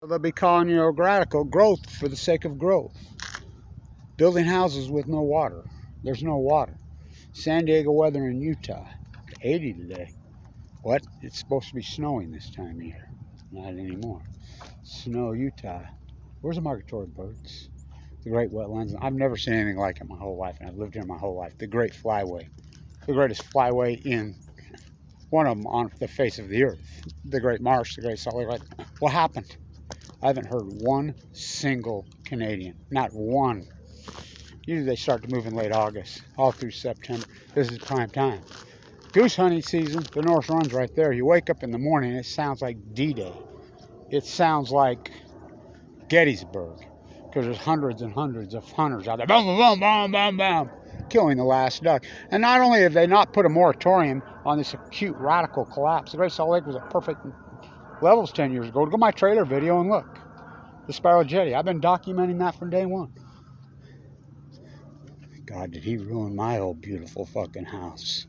They'll be calling you a radical growth for the sake of growth. Building houses with no water. There's no water. San Diego weather in Utah. 80 today. What? It's supposed to be snowing this time of year. Not anymore. Snow, Utah. Where's the migratory birds? The great wetlands. I've never seen anything like it my whole life, and I've lived here my whole life. The great flyway. The greatest flyway in one of them on the face of the earth. The great marsh, the great Salt Lake. What happened? I haven't heard one single Canadian. Not one. Usually they start to move in late August, all through September. This is prime time. Goose hunting season, the North Run's right there. You wake up in the morning, it sounds like D-Day. It sounds like Gettysburg, because there's hundreds and hundreds of hunters out there, boom, boom, boom, boom, boom, killing the last duck. And not only have they not put a moratorium on this acute radical collapse, the Great Salt Lake was at perfect levels 10 years ago. Go to my trailer video and look. The Spiral Jetty. I've been documenting that from day one. God, did he ruin my old beautiful fucking house.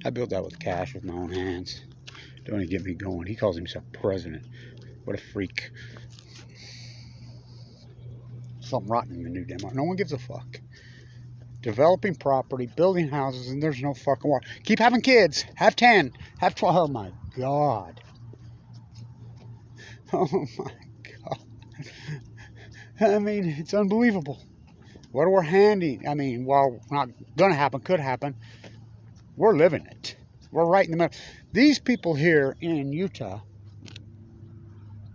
I built that with cash with my own hands. Don't even get me going. He calls himself president. What a freak. Something rotten in the new Denmark. No one gives a fuck. Developing property, building houses, and there's no fucking water. Keep having kids. Have 10. Have 12. Oh my God. Oh my God. I mean, it's unbelievable. What we're handing, I mean, well, not gonna happen, could happen. We're living it. We're right in the middle. These people here in Utah,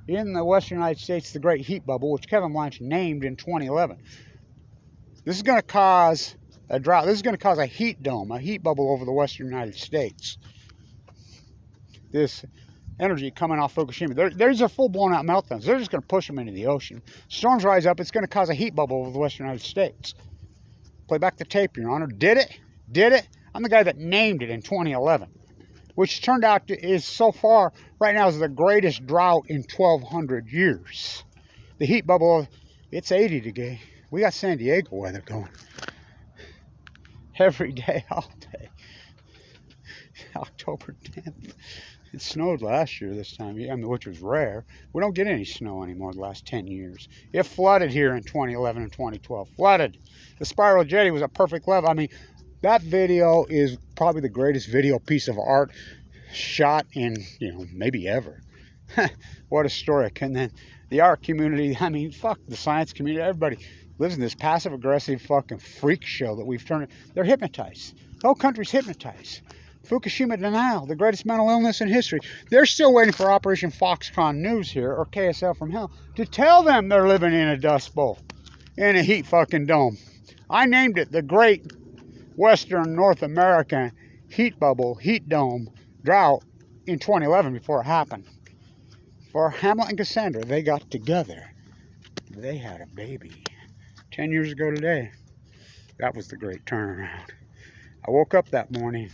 in the western United States, the Great Heat Bubble, which Kevin Blanch named in 2011. This is going to cause a drought. This is going to cause a heat dome, a heat bubble over the western United States. This energy coming off Fukushima. There's a full-blown out meltdowns. They're just going to push them into the ocean. Storms rise up. It's going to cause a heat bubble over the western United States. Play back the tape, Your Honor. Did it? Did it? I'm the guy that named it in 2011, which turned out to, is so far right now is the greatest drought in 1,200 years. The heat bubble, it's 80 today. We got San Diego weather going every day, all day. October 10th. It snowed last year this time, I mean, which was rare. We don't get any snow anymore the last 10 years. It flooded here in 2011 and 2012. Flooded. The Spiral Jetty was a perfect level. I mean, that video is probably the greatest video piece of art shot in, maybe ever. What a story. And then the art community, I mean, fuck the science community, everybody lives in this passive-aggressive fucking freak show that we've turned. They're hypnotized. The whole country's hypnotized. Fukushima denial, the greatest mental illness in history. They're still waiting for Operation Foxconn News here, or KSL from hell, to tell them they're living in a dust bowl, in a heat fucking dome. I named it the Great Western North American Heat Bubble, Heat Dome, Drought in 2011 before it happened. For Hamlet and Cassandra, they got together. They had a baby. 10 years ago today. That was the great turnaround. I woke up that morning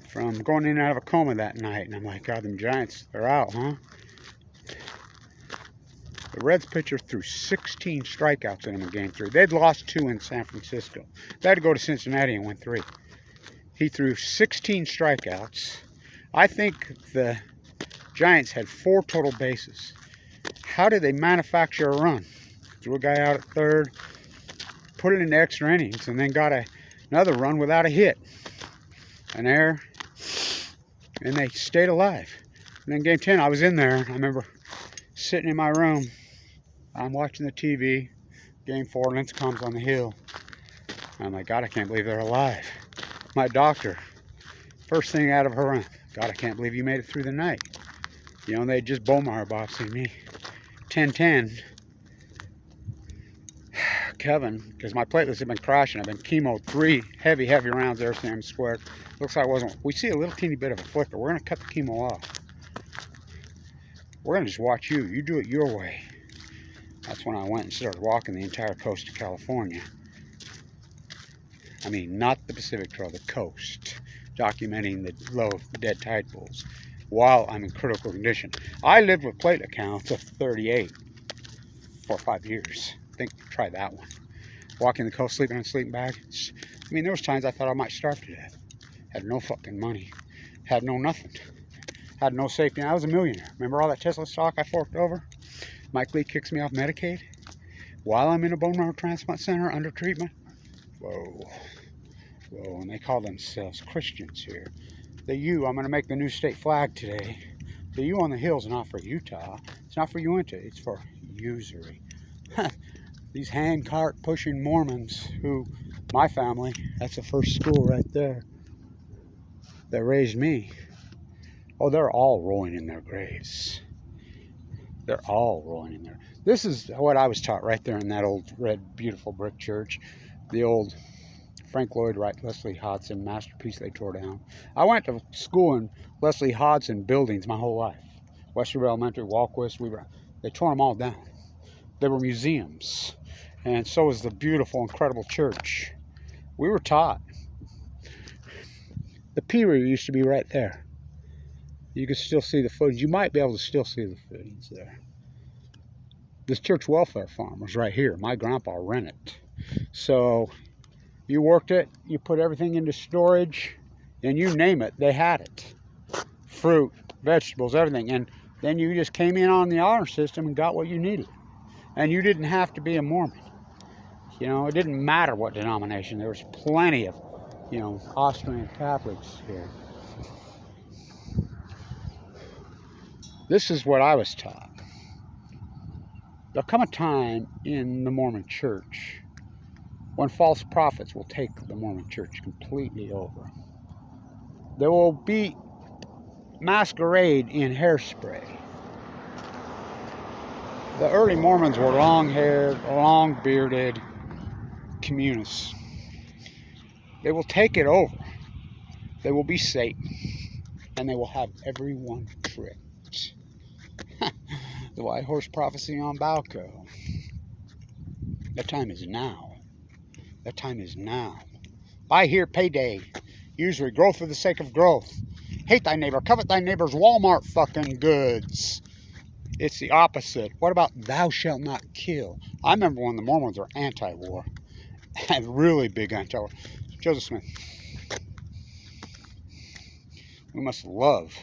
from going in and out of a coma that night, and I'm like, God, them Giants, they're out, huh? The Reds pitcher threw 16 strikeouts in him in Game 3. They'd lost 2 in San Francisco. They had to go to Cincinnati and win 3. He threw 16 strikeouts. I think the Giants had 4 total bases. How did they manufacture a run? Threw a guy out at third, put it into extra innings, and then got another run without a hit. An error, and they stayed alive. And then Game 10, I was in there. I remember sitting in my room. I'm watching the TV. Game 4, Lincecum's on the hill. I'm like, God, I can't believe they're alive. My doctor, first thing out of her, God, I can't believe you made it through the night. They just Bomar boxing me. 10-10. Kevin, because my platelets have been crashing. I've been chemoed 3 heavy rounds there, Sam squared. Looks like it wasn't. We see a little teeny bit of a flicker. We're going to cut the chemo off. We're going to just watch you. You do it your way. That's when I went and started walking the entire coast of California. I mean, not the Pacific Trail, the coast. Documenting the low dead tide pools while I'm in critical condition. I lived with platelet counts of 38 for 5 years. I think try that one. Walking the coast, sleeping in a sleeping bag. I mean, there was times I thought I might starve to death. Had no fucking money. Had no nothing. Had no safety. I was a millionaire. Remember all that Tesla stock I forked over? Mike Lee kicks me off Medicaid while I'm in a bone marrow transplant center under treatment. Whoa. Whoa, and they call themselves Christians here. The U, I'm going to make the new state flag today. The U on the hill is not for Utah. It's not for Uinta. It's for usury. These handcart pushing Mormons who, my family, that's the first school right there that raised me. Oh, they're all rolling in their graves. They're all rolling in there. This is what I was taught right there in that old red, beautiful brick church. The old Frank Lloyd Wright, Leslie Hodson masterpiece they tore down. I went to school in Leslie Hodson buildings my whole life. Westerville Elementary, Walquist, they tore them all down. They were museums. And so was the beautiful, incredible church. We were taught. The Peary used to be right there. You could still see the footings. You might be able to still see the footings there. This church welfare farm was right here. My grandpa rented it. So you worked it, you put everything into storage, and you name it, they had it. Fruit, vegetables, everything. And then you just came in on the honor system and got what you needed. And you didn't have to be a Mormon. You know, it didn't matter what denomination. There was plenty of, Austrian Catholics here. This is what I was taught. There'll come a time in the Mormon church when false prophets will take the Mormon church completely over. There will be masquerade in hairspray. The early Mormons were long-haired, long-bearded communists. They will take it over. They will be Satan. And they will have everyone tricked. The white horse prophecy on Balco. That time is now. That time is now. Buy here, payday. Usury, growth for the sake of growth. Hate thy neighbor, covet thy neighbor's Walmart fucking goods. It's the opposite. What about thou shalt not kill? I remember when the Mormons were anti-war. And really big anti-war. Joseph Smith. We must love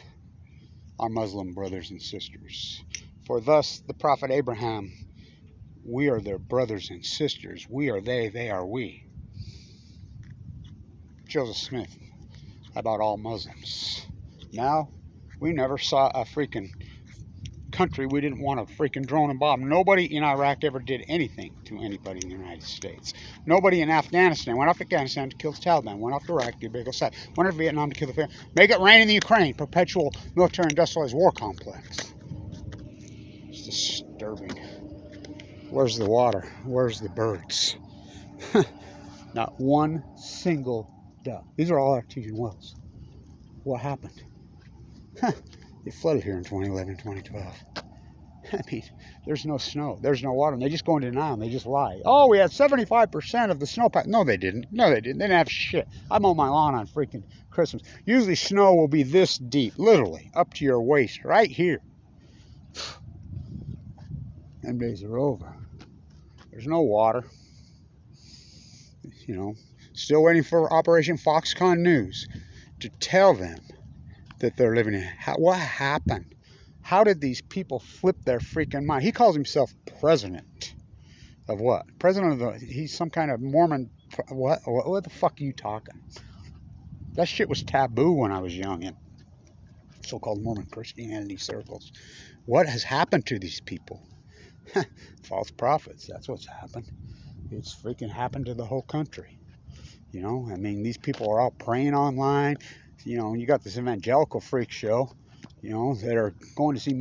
our Muslim brothers and sisters. For thus the prophet Abraham, we are their brothers and sisters. We are they are we. Joseph Smith, about all Muslims. Now, we never saw a freaking country we didn't want to freaking drone and bomb. Nobody in Iraq ever did anything to anybody in the United States. Nobody in Afghanistan went off to Afghanistan to kill the Taliban, went off to Iraq to big side, went to Vietnam to kill the family. Make it rain in the Ukraine, perpetual military industrialized war complex. It's disturbing. Where's the water? Where's the birds? Not one single duck. These are all artesian wells. What happened? It flooded here in 2011, 2012. I mean, there's no snow. There's no water. And they just go into denial and they just lie. Oh, we had 75% of the snowpack. No, they didn't. No, they didn't. They didn't have shit. I mow my lawn on freaking Christmas. Usually snow will be this deep, literally, up to your waist, right here. Them days are over. There's no water. Still waiting for Operation Foxconn News to tell them that they're living in. What happened? How did these people flip their freaking mind? He calls himself president of what? President of he's some kind of Mormon. What the fuck are you talking? That shit was taboo when I was young in so-called Mormon Christianity circles. What has happened to these people? False prophets. That's what's happened. It's freaking happened to the whole country. I mean, these people are all praying online. You got this evangelical freak show, that are going to see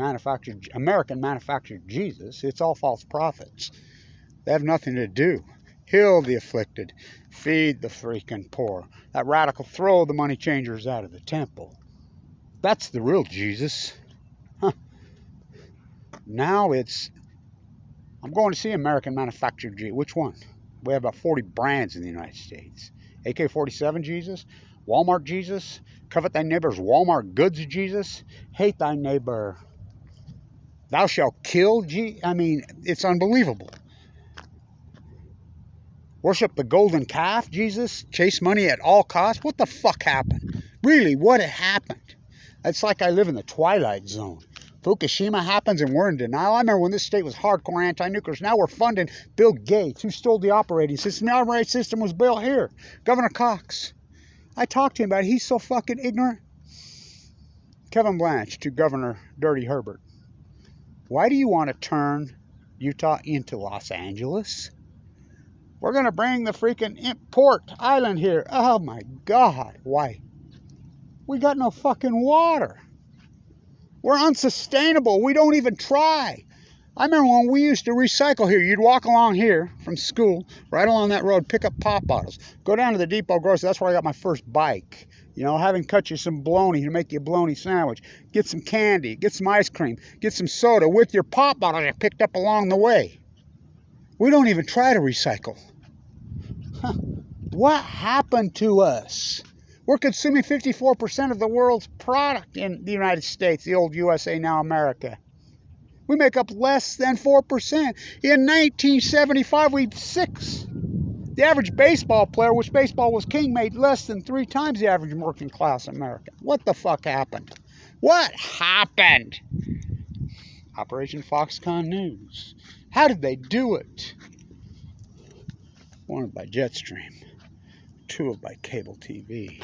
American manufactured Jesus. It's all false prophets. They have nothing to do. Heal the afflicted. Feed the freaking poor. That radical throw the money changers out of the temple. That's the real Jesus. Now I'm going to see American manufactured Jesus. Which one? We have about 40 brands in the United States. AK-47 Jesus. Walmart Jesus, covet thy neighbor's Walmart goods Jesus, hate thy neighbor, thou shalt kill I mean, it's unbelievable. Worship the golden calf Jesus, chase money at all costs. What the fuck happened? Really, what happened? It's like I live in the Twilight Zone. Fukushima happens and we're in denial. I remember when this state was hardcore anti-nuclear. Now we're funding Bill Gates, who stole the operating system. The operating system was built here. Governor Cox. I talked to him about it. He's so fucking ignorant. Kevin Blanche to Governor Dirty Herbert. Why do you want to turn Utah into Los Angeles? We're going to bring the freaking port island here. Oh my God. Why? We got no fucking water. We're unsustainable. We don't even try. I remember when we used to recycle here. You'd walk along here from school, right along that road, pick up pop bottles. Go down to the depot grocery. That's where I got my first bike. You know, having cut you some bologna to make you a bologna sandwich. Get some candy. Get some ice cream. Get some soda with your pop bottles you picked up along the way. We don't even try to recycle. Huh. What happened to us? We're consuming 54% of the world's product in the United States, the old USA, now America. We make up less than 4%. In 1975, we 6. The average baseball player, which baseball was king, made less than 3 times the average working class American. What the fuck happened? What happened? Operation Foxconn News. How did they do it? 1 by Jetstream. 2 by cable TV.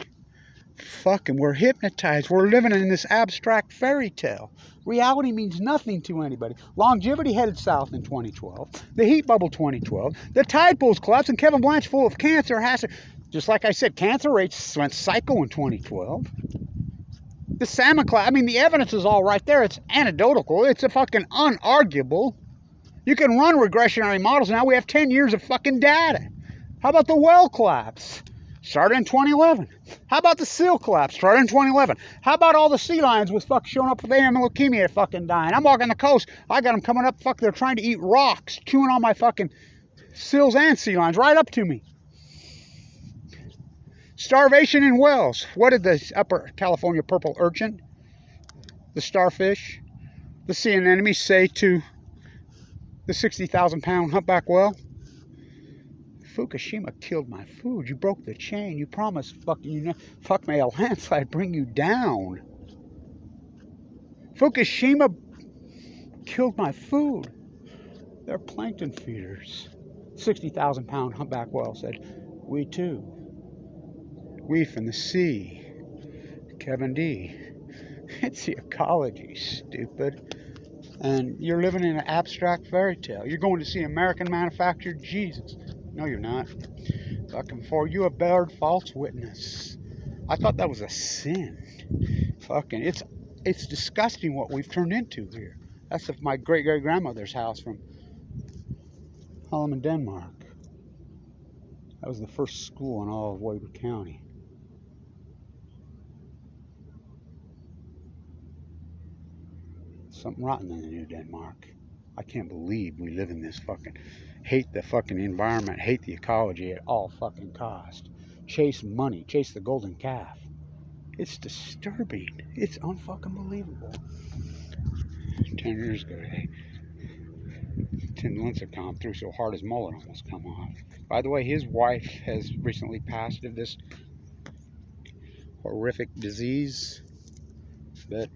Fucking, we're hypnotized. We're living in this abstract fairy tale. Reality means nothing to anybody. Longevity headed south in 2012. The heat bubble 2012. The tide pools collapsed and Kevin Blanche full of cancer has to... Just like I said, cancer rates went psycho in 2012. The salmon class, I mean, the evidence is all right there. It's anecdotal. It's a fucking unarguable. You can run regressionary models now. We have 10 years of fucking data. How about the well collapse? Started in 2011. How about the seal collapse? Started in 2011. How about all the sea lions with fucking showing up with animal leukemia fucking dying? I'm walking the coast. I got them coming up. Fuck, they're trying to eat rocks, chewing on my fucking seals and sea lions right up to me. Starvation in wells. What did the upper California purple urchin, the starfish, the sea anemone say to the 60,000-pound humpback whale? Fukushima killed my food. You broke the chain. You promised fuck me a landslide bring you down. Fukushima killed my food. They're plankton feeders. 60,000-pound humpback whale said, we too. We from the sea. Kevin D. It's the ecology, stupid. And you're living in an abstract fairy tale. You're going to see American manufactured Jesus. No, you're not. Fucking for you, a bared false witness. I thought that was a sin. Fucking, it's disgusting what we've turned into here. That's my great-great-grandmother's house from Holland, Denmark. That was the first school in all of Weber County. Something rotten in the New Denmark. I can't believe we live in this fucking... Hate the fucking environment, hate the ecology at all fucking cost. Chase money, chase the golden calf. It's disturbing. It's unfucking believable. 10 years ago today, Tim Lincecum threw so hard his mullet almost come off. By the way, his wife has recently passed of this horrific disease, but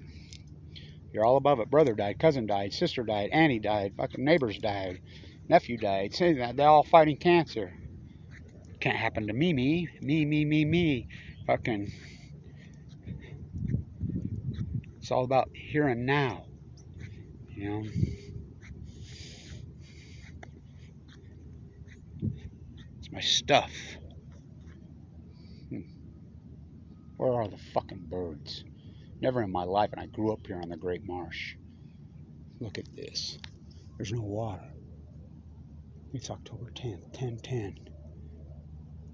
you're all above it. Brother died, cousin died, sister died, auntie died, fucking neighbors died. Nephew died. Say that they're all fighting cancer. Can't happen to me. Fucking. It's all about here and now. You know. It's my stuff. Where are the fucking birds? Never in my life, and I grew up here on the Great Marsh. Look at this. There's no water. It's October 10th, 10/10.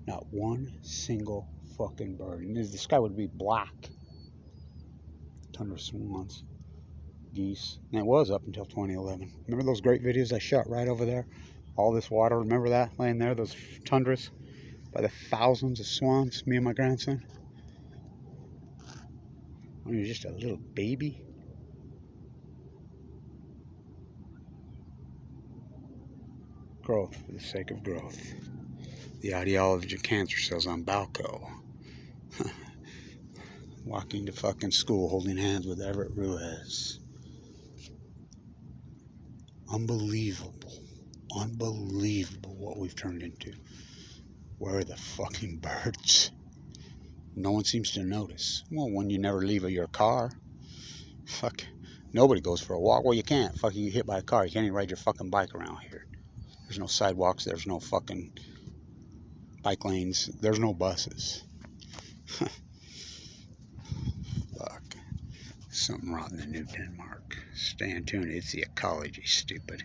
Not one single fucking bird. And the sky would be black. Tundra swans, geese. And it was up until 2011. Remember those great videos I shot right over there? All this water, remember that? Laying there, those tundras by the thousands of swans, me and my grandson. When he was just a little baby. Growth for the sake of growth. The ideology of cancer cells on Balco. walking to fucking school holding hands with Everett Ruiz. Unbelievable. Unbelievable what we've turned into. Where are the fucking birds? No one seems to notice. Well, when you never leave your car. Fuck. Nobody goes for a walk. Well, you can't. Fuck, you get hit by a car. You can't even ride your fucking bike around here. There's no sidewalks. There's no fucking bike lanes. There's no buses. Fuck. Something rotten in New Denmark. Stay tuned. It's the ecology, stupid.